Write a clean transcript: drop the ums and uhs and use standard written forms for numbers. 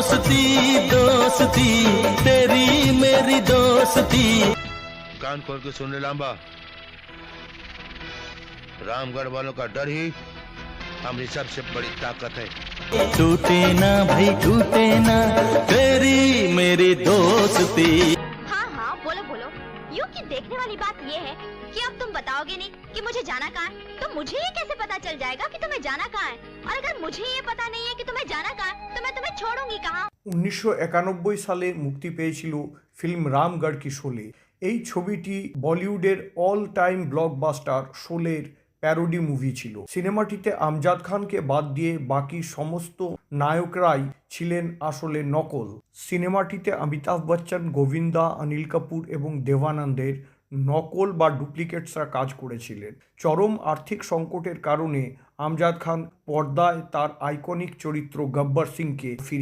दोस्ती तेरी मेरी दोस्ती। कान खोल के सुन ले लांबा, रामगढ़ वालों का डर ही हमारी सबसे बड़ी ताकत है। टूटे ना भाई टूटे ना तेरी मेरी दोस्ती। हाँ हाँ बोलो बोलो। यूँ की देखने वाली बात ये है कि अब तुम बताओगे नहीं कि मुझे जाना कहाँ है, तो मुझे ये कैसे पता चल जाएगा कि तुम्हें जाना कहाँ है? और अगर मुझे ये पता नहीं है कि तुम्हें जाना कहाँ है, तो मैं तुम्हें छोड़ूंगी कहाँ? 1991 সালে মুক্তি পেয়েছিল ফিল্ম রামগড় কি শোলে। এই ছবিটি বলিউডের অল টাইম ব্লকবাস্টার শোলের প্যারোডি মুভি ছিল। সিনেমাটিতে আমজাদ খানকে বাদ দিয়ে বাকি সমস্ত নায়করাই ছিলেন আসলে নকল। সিনেমাটিতে অমিতাভ বচ্চন, গোবিন্দা, অনিল কাপুর এবং দেবানন্দের নকল বা ডুপ্লিকেটসরা কাজ করেছিলেন। চরম আর্থিক সংকটের কারণে আমজাদ খান পর্দায় তার আইকনিক চরিত্র গব্বর সিংকে ফিরিয়ে